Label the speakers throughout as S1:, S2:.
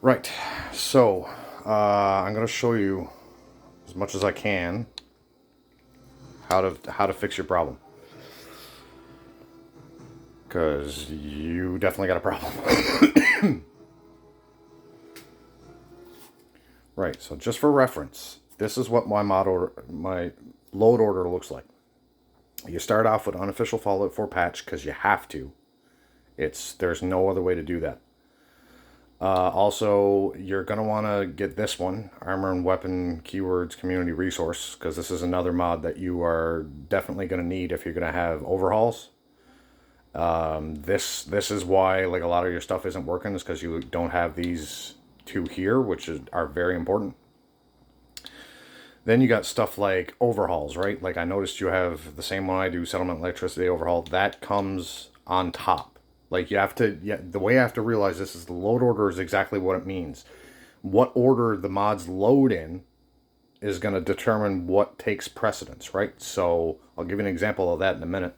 S1: Right. So, I'm going to show you as much as I can how to fix your problem. Because you definitely got a problem. Right. So, just for reference, this is what my load order looks like. You start off with unofficial Fallout 4 patch because you have to. There's no other way to do that. Also, you're going to want to get this one, Armor and Weapon Keywords Community Resource, because this is another mod that you are definitely going to need if you're going to have overhauls. This is why like a lot of your stuff isn't working, is because you don't have these two here, are very important. Then you got stuff like overhauls, right? Like I noticed you have the same one I do, Settlement Electricity Overhaul. That comes on top. Like you have to, yeah, the way I have to realize this is the load order is exactly what it means. What order the mods load in is going to determine what takes precedence, right? So I'll give you an example of that in a minute.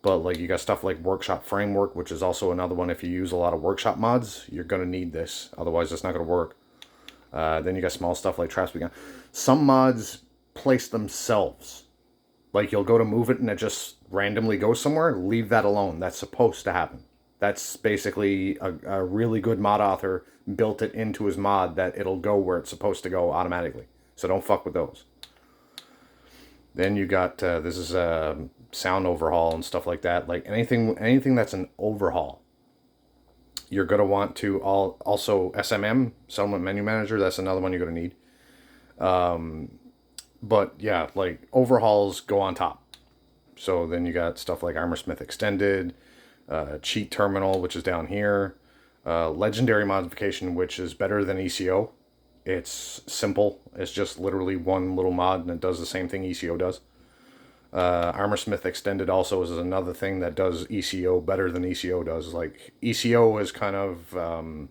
S1: But like you got stuff like Workshop Framework, which is also another one. If you use a lot of workshop mods, you're going to need this. Otherwise, it's not going to work. Then you got small stuff like Traps Begun. Some mods place themselves. Like you'll go to move it and it just randomly goes somewhere. Leave that alone. That's supposed to happen. That's basically a really good mod author built it into his mod that it'll go where it's supposed to go automatically. So don't fuck with those. Then you got this is a sound overhaul and stuff like that. Like anything that's an overhaul, you're gonna want to also SMM, Settlement Menu Manager. That's another one you're gonna need. But yeah, like overhauls go on top. So then you got stuff like Armorsmith Extended, Cheat Terminal, which is down here, Legendary Modification, which is better than ECO. It's simple. It's just literally one little mod, and it does the same thing ECO does. Armorsmith Extended also is another thing that does ECO better than ECO does. Like ECO is kind of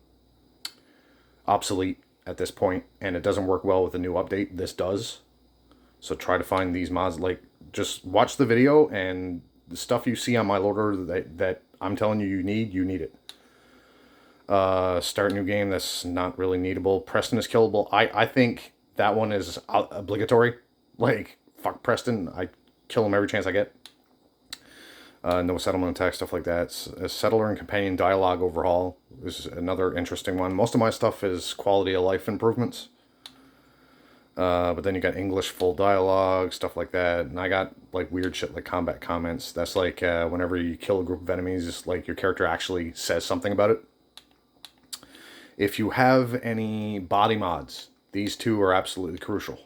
S1: obsolete at this point, and it doesn't work well with the new update. This does. So try to find these mods. Like just watch the video, and the stuff you see on my loader that I'm telling you you need it. Start new game. That's not really needable. Preston is killable. I think that one is obligatory. Like fuck Preston. I kill him every chance I get. No settlement attack, stuff like that. Settler and companion dialogue overhaul is another interesting one. Most of my stuff is quality of life improvements. But then you got English full dialogue, stuff like that. And I got like weird shit like combat comments. That's like whenever you kill a group of enemies, like your character actually says something about it. If you have any body mods, these two are absolutely crucial.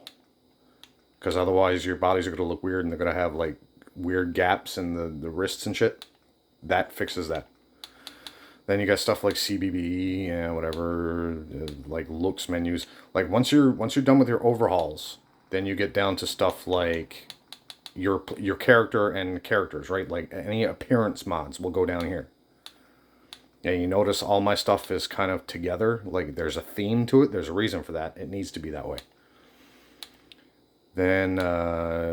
S1: Because otherwise your bodies are going to look weird and they're going to have like weird gaps in the wrists and shit. That fixes that. Then you got stuff like CBBE and whatever, like looks menus. Like once you're done with your overhauls, then you get down to stuff like your character and characters, right? Like any appearance mods will go down here. Yeah, you notice all my stuff is kind of together. Like there's a theme to it. There's a reason for that. It needs to be that way. Then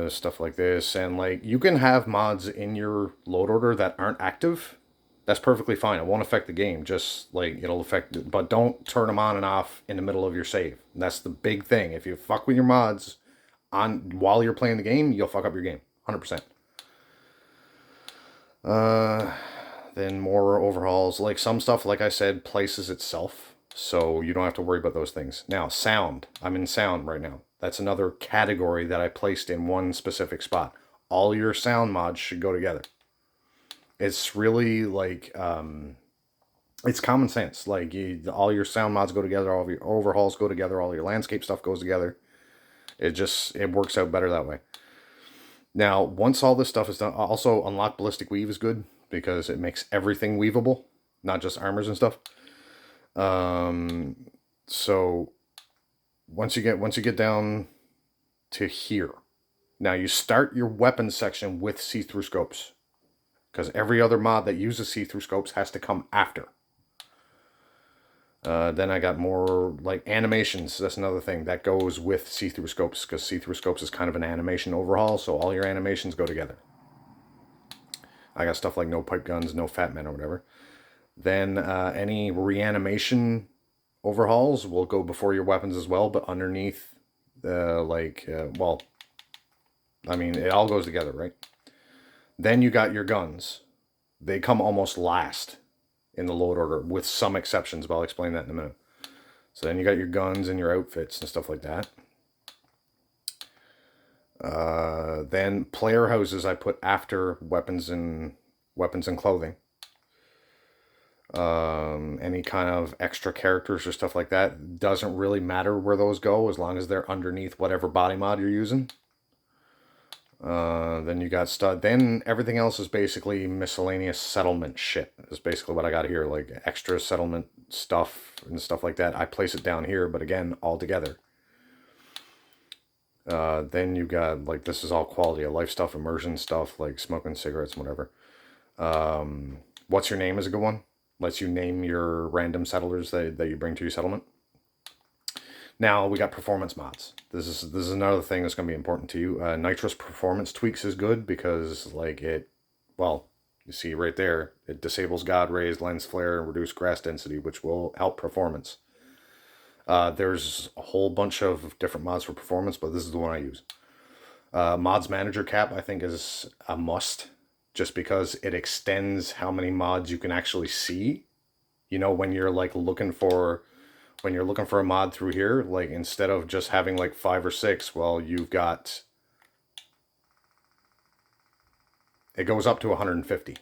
S1: stuff like this, and like you can have mods in your load order that aren't active. That's perfectly fine. It won't affect the game. Just like it'll affect it, but don't turn them on and off in the middle of your save. And that's the big thing. If you fuck with your mods on while you're playing the game, you'll fuck up your game, 100%. Then more overhauls. Like some stuff, like I said, places itself, so you don't have to worry about those things. Now, sound. I'm in sound right now. That's another category that I placed in one specific spot. All your sound mods should go together. It's really like it's common sense. Like all your sound mods go together, all of your overhauls go together, all your landscape stuff goes together. It works out better that way. Now, once all this stuff is done, also unlock ballistic weave is good because it makes everything weavable, not just armors and stuff. So once you get down to here, now you start your weapons section with see-through scopes, because every other mod that uses see-through scopes has to come after. Then I got more like animations. That's another thing that goes with see-through scopes, because see-through scopes is kind of an animation overhaul, so all your animations go together. I got stuff like no pipe guns, no fat men or whatever. Then any reanimation overhauls will go before your weapons as well, but underneath, well, I mean, it all goes together, right? Then you got your guns. They come almost last in the load order, with some exceptions, but I'll explain that in a minute. So then you got your guns and your outfits and stuff like that. Then player houses I put after weapons and clothing. Any kind of extra characters or stuff like that, doesn't really matter where those go as long as they're underneath whatever body mod you're using. Then you got stud. Then everything else is basically miscellaneous settlement shit. Is basically what I got here, like extra settlement stuff and stuff like that. I place it down here, but again, all together. Then you got, like, this is all quality of life stuff, immersion stuff, like smoking cigarettes and whatever. What's your name is a good one. Lets you name your random settlers that you bring to your settlement. Now we got performance mods. This is another thing that's going to be important to you. Nitrous performance tweaks is good because, like, well, you see right there, it disables God Rays, lens flare, and reduce grass density, which will help performance. There's a whole bunch of different mods for performance, but this is the one I use. Mods manager cap I think is a must, just because it extends how many mods you can actually see. You know, when you're like looking for a mod through here, like instead of just having like 5 or 6, well, you've got, it goes up to 150.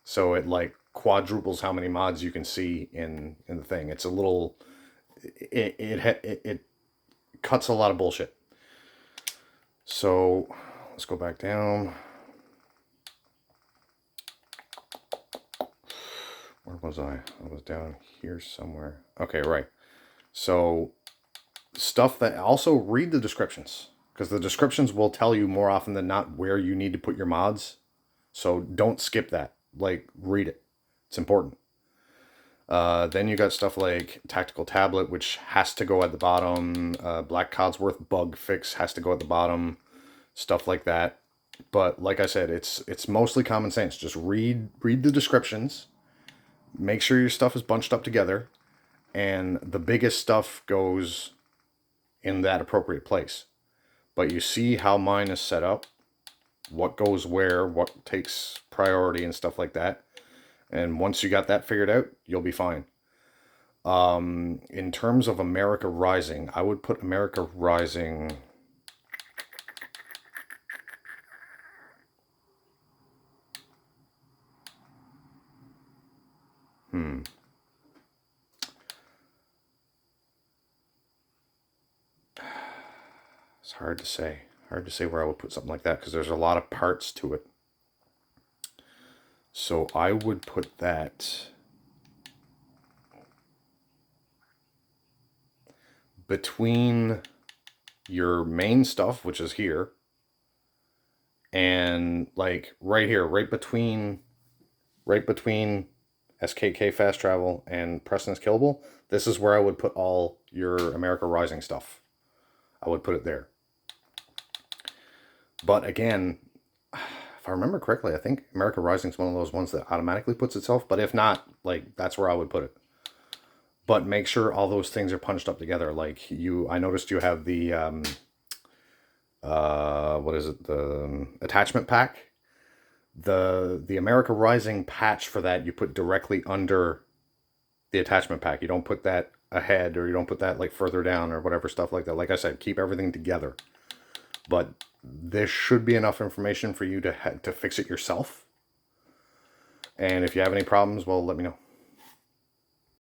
S1: So it like quadruples how many mods you can see in the thing. It's a little, it cuts a lot of bullshit. So let's go back down. Where was I? I was down here somewhere. Okay, right. So stuff that, also read the descriptions, because the descriptions will tell you more often than not where you need to put your mods. So don't skip that. Like, read it. It's important. Then you got stuff like tactical tablet, which has to go at the bottom. Black Codsworth bug fix has to go at the bottom. Stuff like that. But like I said, it's mostly common sense. Just read the descriptions. Make sure your stuff is bunched up together, and the biggest stuff goes in that appropriate place. But you see how mine is set up, what goes where, what takes priority and stuff like that. And once you got that figured out, you'll be fine. In terms of America Rising, I would put America Rising... It's hard to say. Hard to say where I would put something like that, because there's a lot of parts to it. So I would put that between your main stuff, which is here, and like right here, right between SKK Fast Travel and Preston is Killable. This is where I would put all your America Rising stuff. I would put it there. But again, if I remember correctly, I think America Rising is one of those ones that automatically puts itself. But if not, like, that's where I would put it. But make sure all those things are punched up together. Like, I noticed you have the, what is it? The attachment pack. The America Rising patch for that, you put directly under the attachment pack. You don't put that ahead, or you don't put that like further down or whatever, stuff like that. Like I said, keep everything together. But this should be enough information for you to fix it yourself. And if you have any problems, well, let me know.